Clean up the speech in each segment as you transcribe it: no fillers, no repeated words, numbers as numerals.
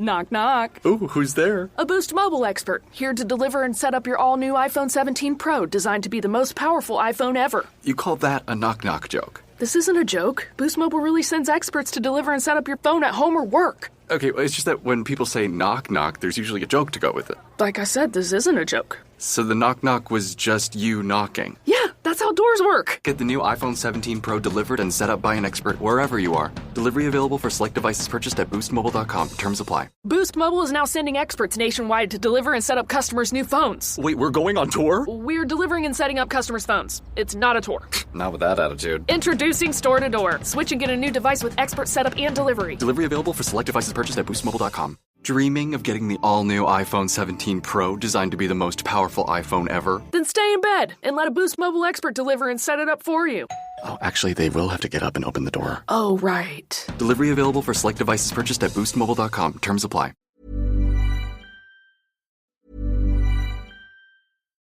Knock, knock. Ooh, who's there? A Boost Mobile expert, here to deliver and set up your all-new iPhone 17 Pro, designed to be the most powerful iPhone ever. You call that a knock-knock joke? This isn't a joke. Boost Mobile really sends experts to deliver and set up your phone at home or work. Okay, it's just that when people say knock-knock, there's usually a joke to go with it. Like I said, this isn't a joke. So the knock-knock was just you knocking? Yeah, that's how doors work. Get the new iPhone 17 Pro delivered and set up by an expert wherever you are. Delivery available for select devices purchased at boostmobile.com. Terms apply. Boost Mobile is now sending experts nationwide to deliver and set up customers' new phones. Wait, we're going on tour? We're delivering and setting up customers' phones. It's not a tour. Not with that attitude. Introducing Store to Door. Switch and get a new device with expert setup and delivery. Delivery available for select devices purchased at boostmobile.com. Dreaming of getting the all-new iPhone 17 Pro designed to be the most powerful iPhone ever? Then stay in bed and let a Boost Mobile expert deliver and set it up for you. Oh, actually, they will have to get up and open the door. Oh, right. Delivery available for select devices purchased at boostmobile.com. Terms apply.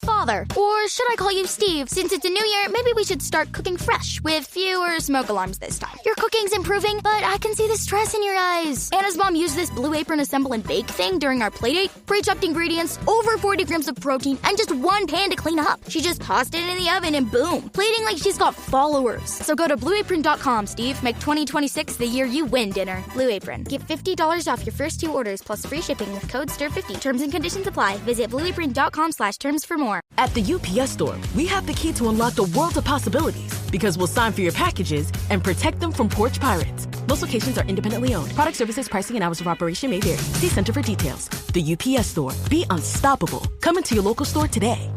Father, or should I call you Steve? Since it's a new year, maybe we should start cooking fresh with fewer smoke alarms this time. Your cooking's improving, but I can see the stress in your eyes. Anna's mom used this Blue Apron assemble and bake thing during our playdate. Pre-chopped ingredients, over 40 grams of protein, and just one pan to clean up. She just tossed it in the oven and boom, plating like she's got followers. So go to blueapron.com, Steve. Make 2026 the year you win dinner. Blue Apron. Get $50 off your first 2 orders plus free shipping with code STIR50. Terms and conditions apply. Visit blueapron.com/terms for more. At the UPS Store, we have the key to unlock the world of possibilities because we'll sign for your packages and protect them from porch pirates. Most locations are independently owned. Product services, pricing, and hours of operation may vary. See Center for details. The UPS Store. Be unstoppable. Come into your local store today.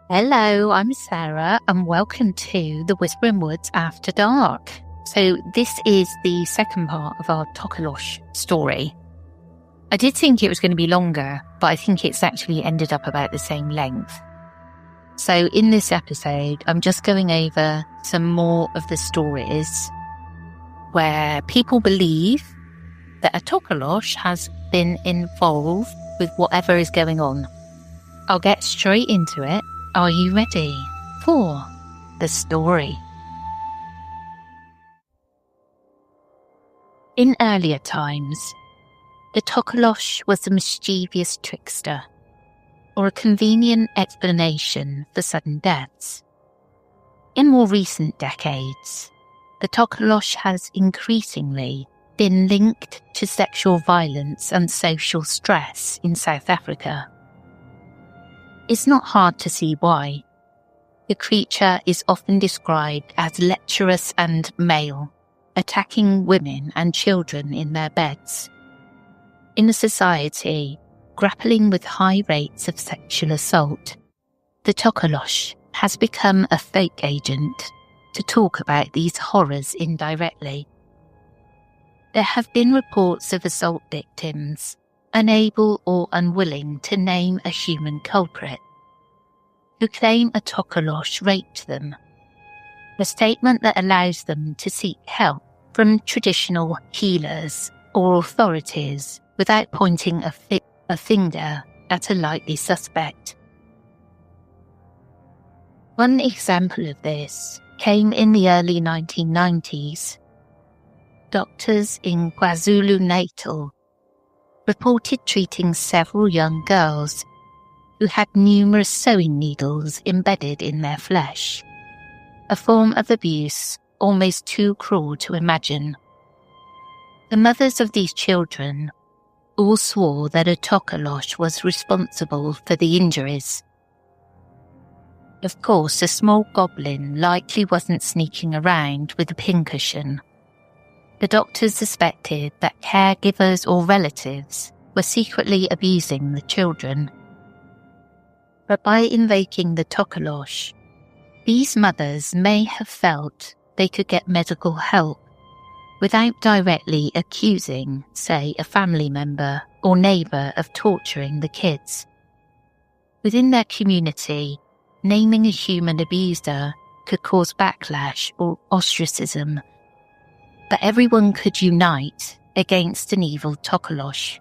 Hello, I'm Sarah and welcome to the Whispering Woods After Dark. So this is the second part of our Tokoloshe story. I did think it was going to be longer, but I think it's actually ended up about the same length. So in this episode, I'm just going over some more of the stories where people believe that a Tokoloshe has been involved with whatever is going on. I'll get straight into it. Are you ready for the story? In earlier times, the Tokoloshe was a mischievous trickster, or a convenient explanation for sudden deaths. In more recent decades, the Tokoloshe has increasingly been linked to sexual violence and social stress in South Africa. It's not hard to see why. The creature is often described as lecherous and male, attacking women and children in their beds. In a society grappling with high rates of sexual assault, the Tokoloshe has become a fake agent to talk about these horrors indirectly. There have been reports of assault victims unable or unwilling to name a human culprit, who claim a Tokoloshe raped them, a statement that allows them to seek help from traditional healers or authorities without pointing a finger at a likely suspect. One example of this came in the early 1990s. Doctors in KwaZulu-Natal reported treating several young girls who had numerous sewing needles embedded in their flesh, a form of abuse almost too cruel to imagine. The mothers of these children all swore that a Tokoloshe was responsible for the injuries. Of course, a small goblin likely wasn't sneaking around with a pincushion. The doctors suspected that caregivers or relatives were secretly abusing the children. But by invoking the Tokoloshe, these mothers may have felt they could get medical help without directly accusing, say, a family member or neighbour of torturing the kids. Within their community, naming a human abuser could cause backlash or ostracism, but everyone could unite against an evil Tokoloshe.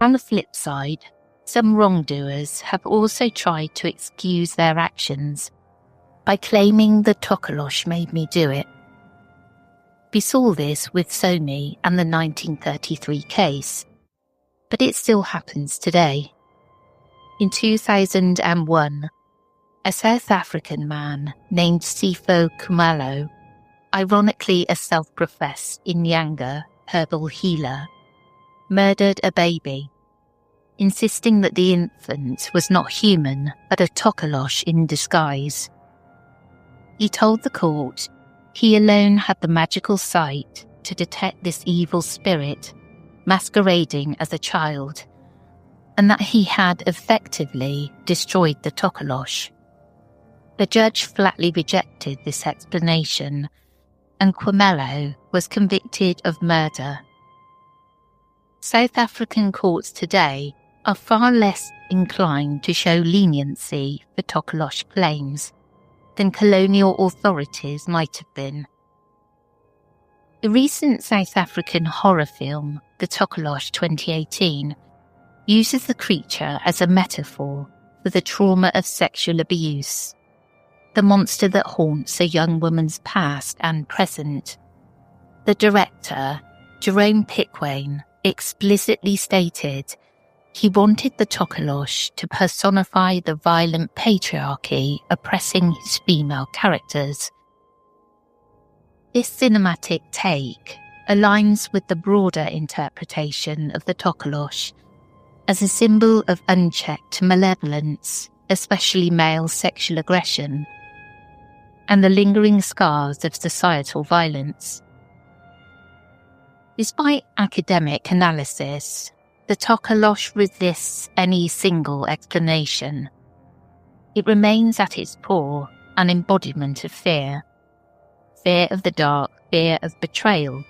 On the flip side, some wrongdoers have also tried to excuse their actions by claiming the Tokoloshe made me do it. We saw this with Somi and the 1933 case, but it still happens today. In 2001, a South African man named Sipho Khumalo, ironically a self-professed Inyanga herbal healer, murdered a baby, insisting that the infant was not human but a Tokoloshe in disguise. He told the court he alone had the magical sight to detect this evil spirit masquerading as a child, and that he had effectively destroyed the Tokoloshe. The judge flatly rejected this explanation, and Khumalo was convicted of murder. South African courts today are far less inclined to show leniency for Tokoloshe claims than colonial authorities might have been. The recent South African horror film, The Tokoloshe 2018, uses the creature as a metaphor for the trauma of sexual abuse, the monster that haunts a young woman's past and present. The director, Jerome Pickwain, explicitly stated he wanted the Tokoloshe to personify the violent patriarchy oppressing his female characters. This cinematic take aligns with the broader interpretation of the Tokoloshe as a symbol of unchecked malevolence, especially male sexual aggression, and the lingering scars of societal violence. Despite academic analysis, the Tokoloshe resists any single explanation. It remains at its core an embodiment of fear. Fear of the dark, fear of betrayal,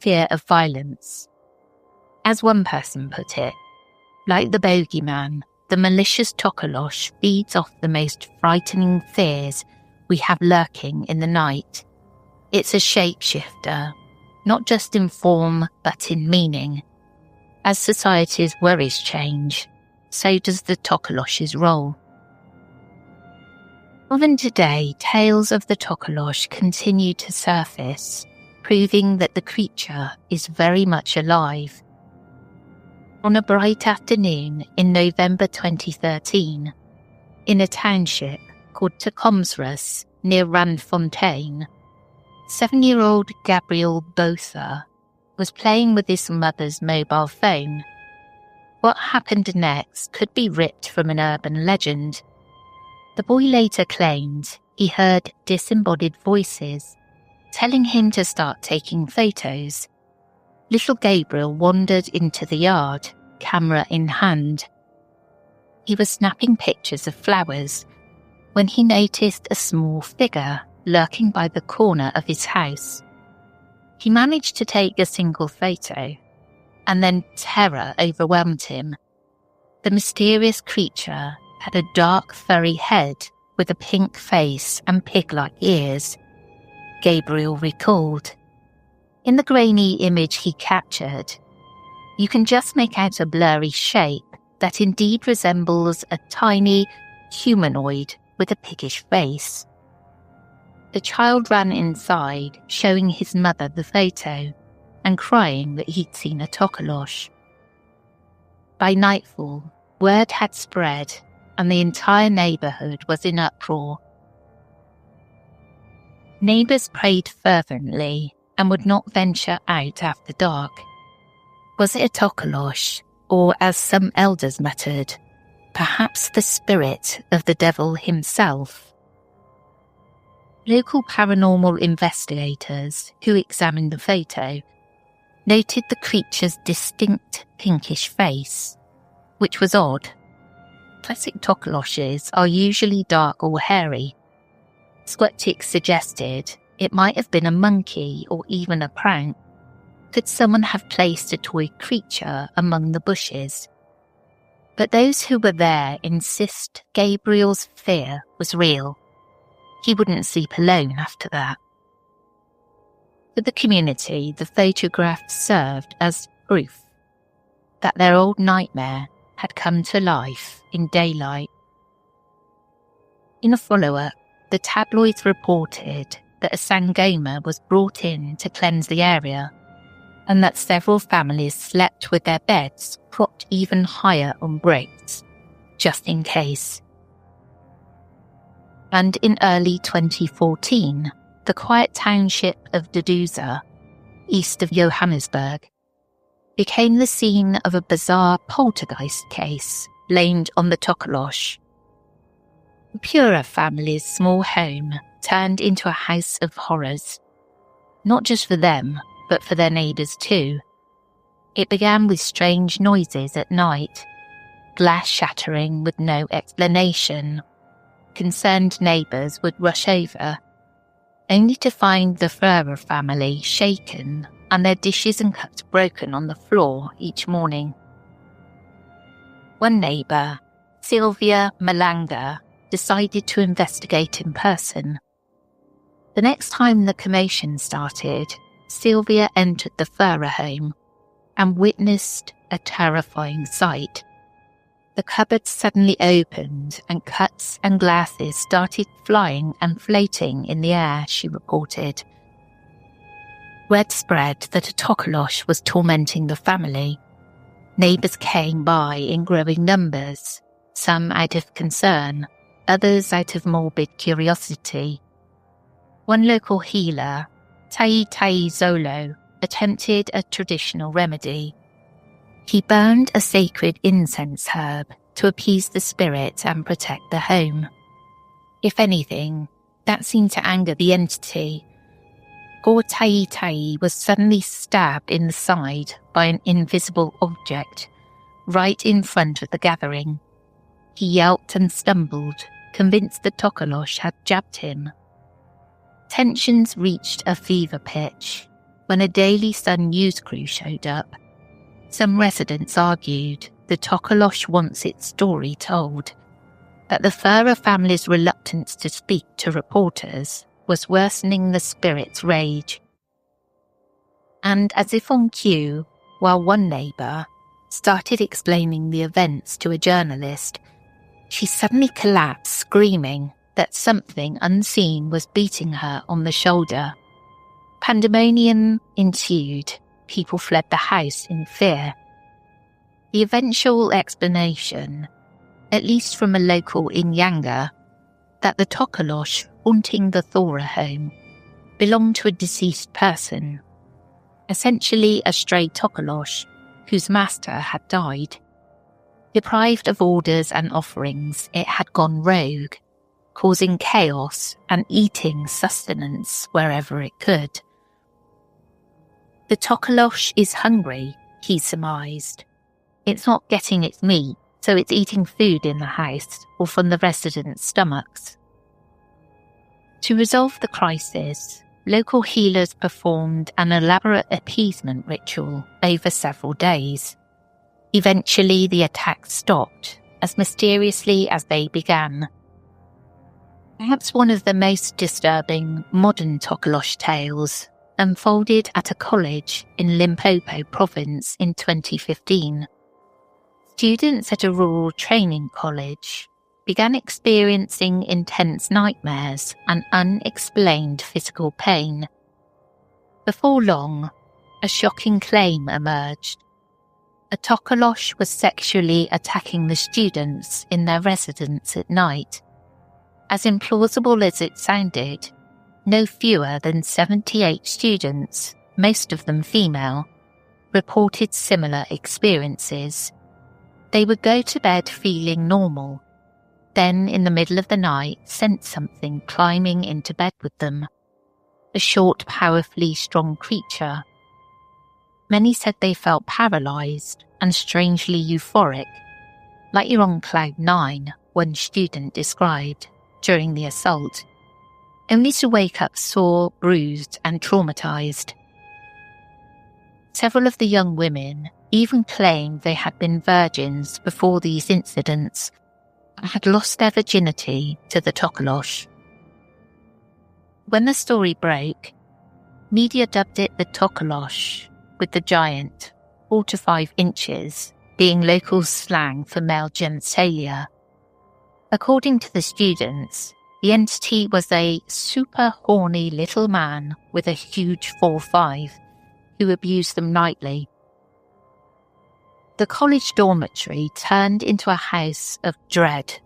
fear of violence. As one person put it, like the bogeyman, the malicious Tokoloshe feeds off the most frightening fears we have lurking in the night. It's a shapeshifter, not just in form but in meaning. As society's worries change, so does the Tokoloshe's role. Even today, tales of the Tokoloshe continue to surface, proving that the creature is very much alive. On a bright afternoon in November 2013, in a township called Tokomsrus near Randfontein, 7-year-old Gabriel Botha was playing with his mother's mobile phone. What happened next could be ripped from an urban legend. The boy later claimed he heard disembodied voices telling him to start taking photos. Little Gabriel wandered into the yard, camera in hand. He was snapping pictures of flowers when he noticed a small figure lurking by the corner of his house. He managed to take a single photo, and then terror overwhelmed him. The mysterious creature had a dark furry head with a pink face and pig-like ears, Gabriel recalled. In the grainy image he captured, you can just make out a blurry shape that indeed resembles a tiny humanoid with a piggish face. The child ran inside, showing his mother the photo and crying that he'd seen a Tokoloshe. By nightfall, word had spread and the entire neighbourhood was in uproar. Neighbours prayed fervently and would not venture out after dark. Was it a Tokoloshe, or as some elders muttered, perhaps the spirit of the devil himself? Local paranormal investigators who examined the photo noted the creature's distinct pinkish face, which was odd. Classic Tokoloshes are usually dark or hairy. Skeptics suggested It might have been a monkey or even a prank. Could someone have placed a toy creature among the bushes? But those who were there insist Gabriel's fear was real. He wouldn't sleep alone after that. For the community, the photograph served as proof that their old nightmare had come to life in daylight. In a follow-up, the tabloids reported that a sangoma was brought in to cleanse the area, and that several families slept with their beds propped even higher on bricks, just in case. And in early 2014, the quiet township of Deduza, east of Johannesburg, became the scene of a bizarre poltergeist case blamed on the Tokoloshe. The Pura family's small home turned into a house of horrors, not just for them, but for their neighbours too. It began with strange noises at night, glass shattering with no explanation. Concerned neighbours would rush over, only to find the Ferrer family shaken and their dishes and cups broken on the floor each morning. One neighbour, Sylvia Malanga, decided to investigate in person. The next time the commotion started, Sylvia entered the Ferrer home and witnessed a terrifying sight. The cupboard suddenly opened and cuts and glasses started flying and floating in the air, she reported. Word spread that a Tokoloshe was tormenting the family. Neighbours came by in growing numbers, some out of concern, others out of morbid curiosity. One local healer, Tai Zolo, attempted a traditional remedy. He burned a sacred incense herb to appease the spirit and protect the home. If anything, that seemed to anger the entity. Poor Tai was suddenly stabbed in the side by an invisible object, right in front of the gathering. He yelped and stumbled, convinced the Tokoloshe had jabbed him. Tensions reached a fever pitch when a Daily Sun news crew showed up. Some residents argued the Tokoloshe wants its story told, that the Ferrer family's reluctance to speak to reporters was worsening the spirit's rage. And as if on cue, while one neighbour started explaining the events to a journalist, she suddenly collapsed, screaming that something unseen was beating her on the shoulder. Pandemonium ensued. People fled the house in fear. The eventual explanation, at least from a local Inyanga, that the Tokoloshe haunting the Thora home belonged to a deceased person, essentially a stray Tokoloshe whose master had died. Deprived of orders and offerings, it had gone rogue, causing chaos and eating sustenance wherever it could. The Tokoloshe is hungry, he surmised. It's not getting its meat, so it's eating food in the house or from the residents' stomachs. To resolve the crisis, local healers performed an elaborate appeasement ritual over several days. Eventually, the attacks stopped, as mysteriously as they began. Perhaps one of the most disturbing modern Tokoloshe tales unfolded at a college in Limpopo province in 2015. Students at a rural training college began experiencing intense nightmares and unexplained physical pain. Before long, a shocking claim emerged. A Tokoloshe was sexually attacking the students in their residence at night. As implausible as it sounded, no fewer than 78 students, most of them female, reported similar experiences. They would go to bed feeling normal, then in the middle of the night sense something climbing into bed with them. A short, powerfully strong creature. Many said they felt paralysed and strangely euphoric, like you're on cloud nine, one student described, during the assault. only to wake up sore, bruised and traumatised. Several of the young women even claimed they had been virgins before these incidents and had lost their virginity to the Tokoloshe. When the story broke, media dubbed it the Tokoloshe, with the giant, 4 to 5 inches, being local slang for male genitalia. According to the students, the entity was a super horny little man with a huge 4-5 who abused them nightly. The college dormitory turned into a house of dread.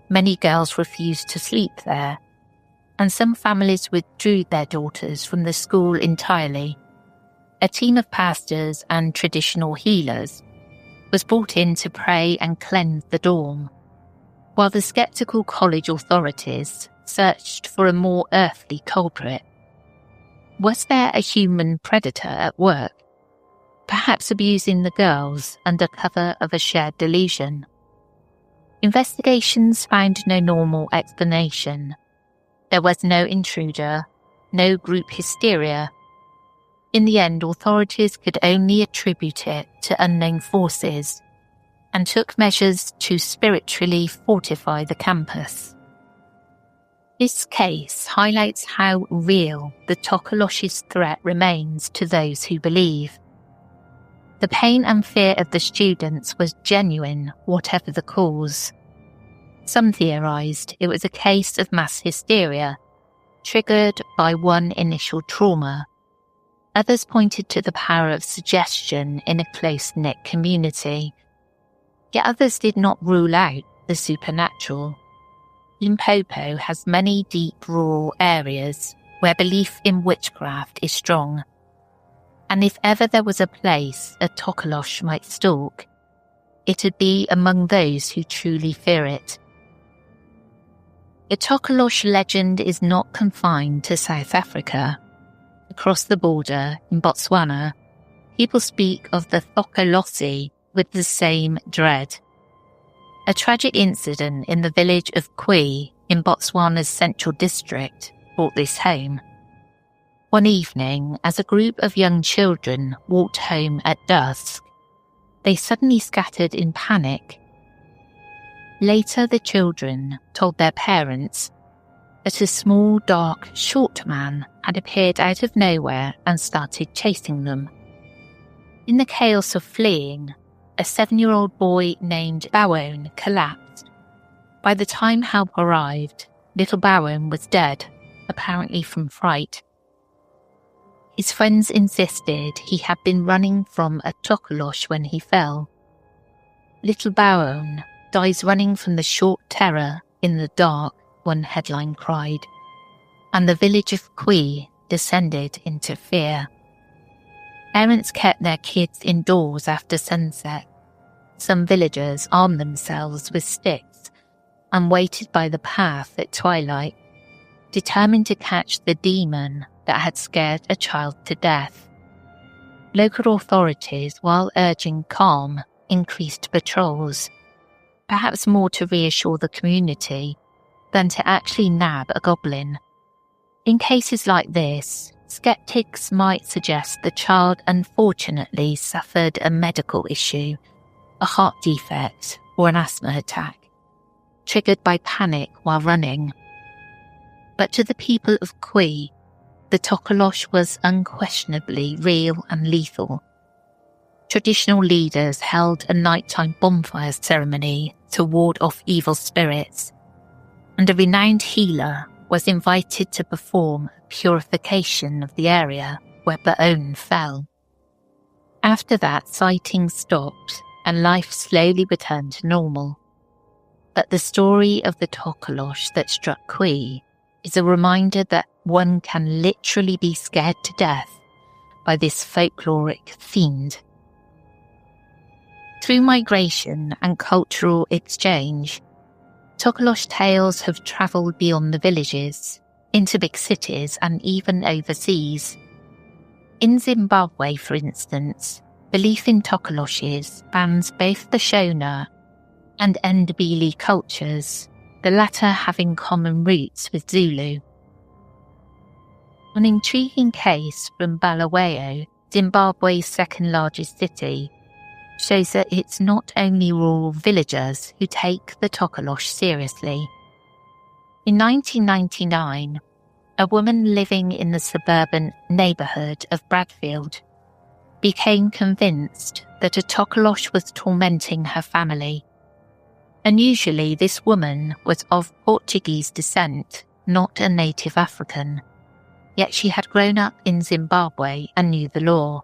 Many girls refused to sleep there, and some families withdrew their daughters from the school entirely. A team of pastors and traditional healers was brought in to pray and cleanse the dorm, while the sceptical college authorities searched for a more earthly culprit. Was there a human predator at work, perhaps abusing the girls under cover of a shared delusion? Investigations found no normal explanation. There was no intruder, no group hysteria. In the end, authorities could only attribute it to unknown forces and took measures to spiritually fortify the campus. This case highlights how real the Tokoloshe's threat remains to those who believe. The pain and fear of the students was genuine, whatever the cause. Some theorised it was a case of mass hysteria, triggered by one initial trauma. Others pointed to the power of suggestion in a close-knit community. Yet others did not rule out the supernatural. Limpopo has many deep rural areas where belief in witchcraft is strong. And if ever there was a place a Tokoloshe might stalk, it'd be among those who truly fear it. The Tokoloshe legend is not confined to South Africa. Across the border, in Botswana, people speak of the Tokoloshe with the same dread. A tragic incident in the village of Kwi in Botswana's central district brought this home. One evening, as a group of young children walked home at dusk, they suddenly scattered in panic. Later, the children told their parents that a small, dark, short man had appeared out of nowhere and started chasing them. In the chaos of fleeing, a 7-year-old boy named Bawone collapsed. By the time help arrived, little Bawone was dead, apparently from fright. His friends insisted he had been running from a Tokoloshe when he fell. Little Bawone dies running from the short terror in the dark, one headline cried, and the village of Kwi descended into fear. Parents kept their kids indoors after sunset. Some villagers armed themselves with sticks and waited by the path at twilight, determined to catch the demon that had scared a child to death. Local authorities, while urging calm, increased patrols, perhaps more to reassure the community than to actually nab a goblin. In cases like this, skeptics might suggest the child unfortunately suffered a medical issue, a heart defect or an asthma attack, triggered by panic while running. But to the people of Kwi, the Tokoloshe was unquestionably real and lethal. Traditional leaders held a nighttime bonfire ceremony to ward off evil spirits, and a renowned healer was invited to perform a purification of the area where Bawone fell. After that, sightings stopped and life slowly returned to normal. But the story of the Tokoloshe that struck Kwi is a reminder that one can literally be scared to death by this folkloric fiend. Through migration and cultural exchange, Tokoloshe tales have travelled beyond the villages, into big cities and even overseas. In Zimbabwe, for instance, belief in Tokoloshes spans both the Shona and Ndebele cultures, the latter having common roots with Zulu. An intriguing case from Bulawayo, Zimbabwe's second largest city, shows that it's not only rural villagers who take the Tokoloshe seriously. In 1999, a woman living in the suburban neighbourhood of Bradfield became convinced that a Tokoloshe was tormenting her family. Unusually, this woman was of Portuguese descent, not a native African, yet she had grown up in Zimbabwe and knew the law.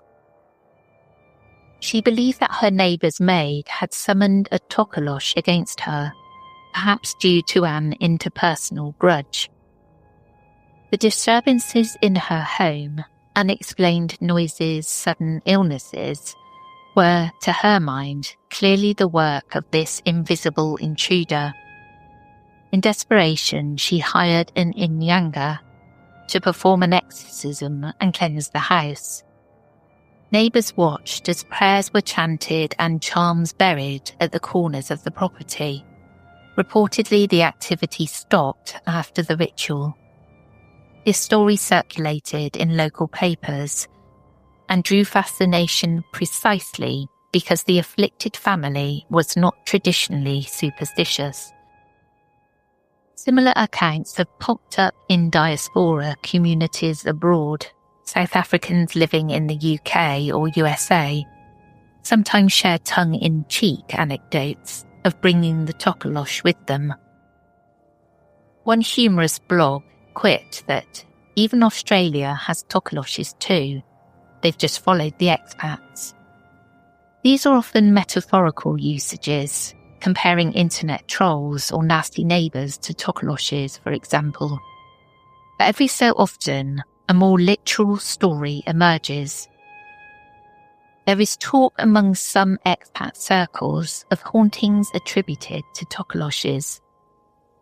She believed that her neighbour's maid had summoned a Tokoloshe against her, perhaps due to an interpersonal grudge. The disturbances in her home, unexplained noises, sudden illnesses, were, to her mind, clearly the work of this invisible intruder. In desperation, she hired an Inyanga to perform an exorcism and cleanse the house. Neighbours watched as prayers were chanted and charms buried at the corners of the property. Reportedly, the activity stopped after the ritual. This story circulated in local papers and drew fascination precisely because the afflicted family was not traditionally superstitious. Similar accounts have popped up in diaspora communities abroad. South Africans living in the UK or USA sometimes share tongue-in-cheek anecdotes of bringing the Tokoloshe with them. One humorous blog quipped that even Australia has Tokoloshes too. They've just followed the expats. These are often metaphorical usages, comparing internet trolls or nasty neighbours to Tokoloshes, for example. But every so often, a more literal story emerges. There is talk among some expat circles of hauntings attributed to Tokoloshes.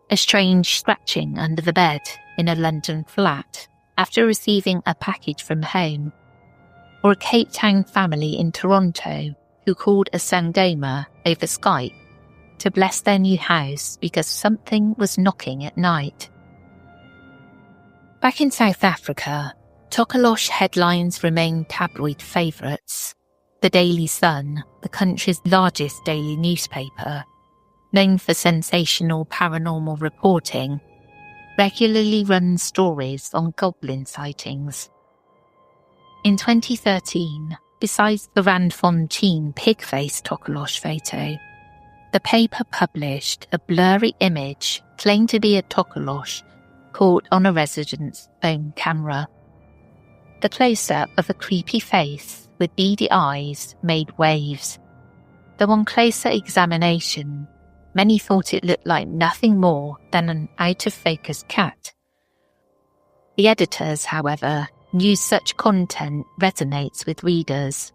A strange scratching under the bed in a London flat after receiving a package from home, or a Cape Town family in Toronto who called a sangoma over Skype to bless their new house because something was knocking at night. Back in South Africa, Tokoloshe headlines remain tabloid favourites. The Daily Sun, the country's largest daily newspaper, known for sensational paranormal reporting, regularly runs stories on goblin sightings. In 2013, besides the Randfontein pig-faced Tokoloshe photo, the paper published a blurry image claimed to be a Tokoloshe caught on a resident's phone camera. The close-up of a creepy face with beady eyes made waves, though on closer examination, many thought it looked like nothing more than an out-of-focus cat. The editors, however, knew such content resonates with readers.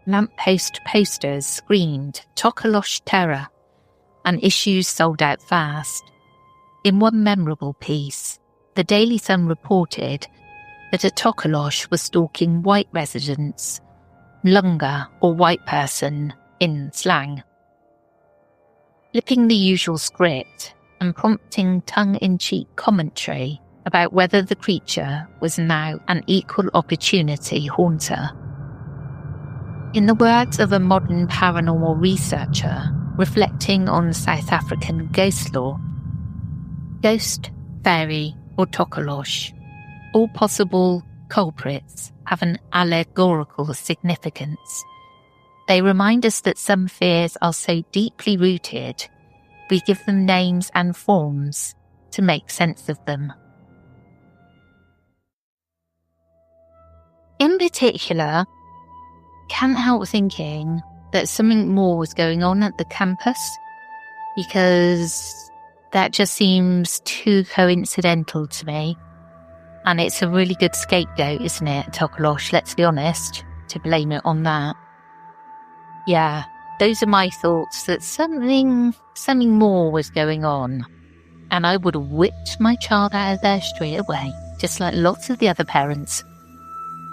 Lamppost posters screamed Tokoloshe terror, and issues sold out fast. In one memorable piece, the Daily Sun reported that a Tokoloshe was stalking white residents, lunga or white person in slang. Flipping the usual script and prompting tongue-in-cheek commentary about whether the creature was now an equal opportunity haunter. In the words of a modern paranormal researcher reflecting on South African ghost lore, ghost, fairy or Tokoloshe, all possible culprits have an allegorical significance. They remind us that some fears are so deeply rooted, we give them names and forms to make sense of them. In particular, can't help thinking that something more was going on at the campus, because that just seems too coincidental to me. And it's a really good scapegoat, isn't it, Tokoloshe, let's be honest, to blame it on that. Yeah, those are my thoughts, that something more was going on. And I would have whipped my child out of there straight away, just like lots of the other parents.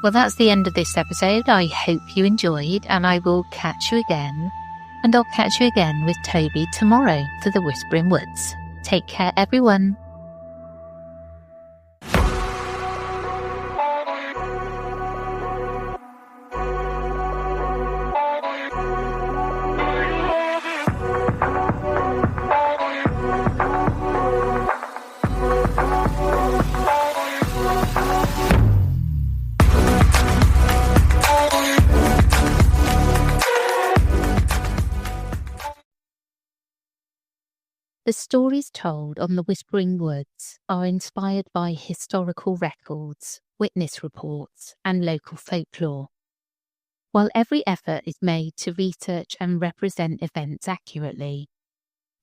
Well, that's the end of this episode. I hope you enjoyed, and I will catch you again. And I'll catch you again with Toby tomorrow for the Whispering Woods. Take care, everyone. The stories told on the Whispering Woods are inspired by historical records, witness reports, and local folklore. While every effort is made to research and represent events accurately,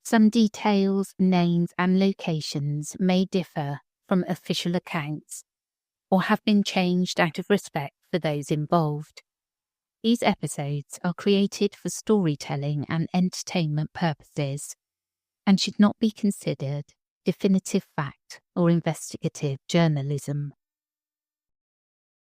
some details, names, and locations may differ from official accounts or have been changed out of respect for those involved. These episodes are created for storytelling and entertainment purposes and should not be considered definitive fact or investigative journalism.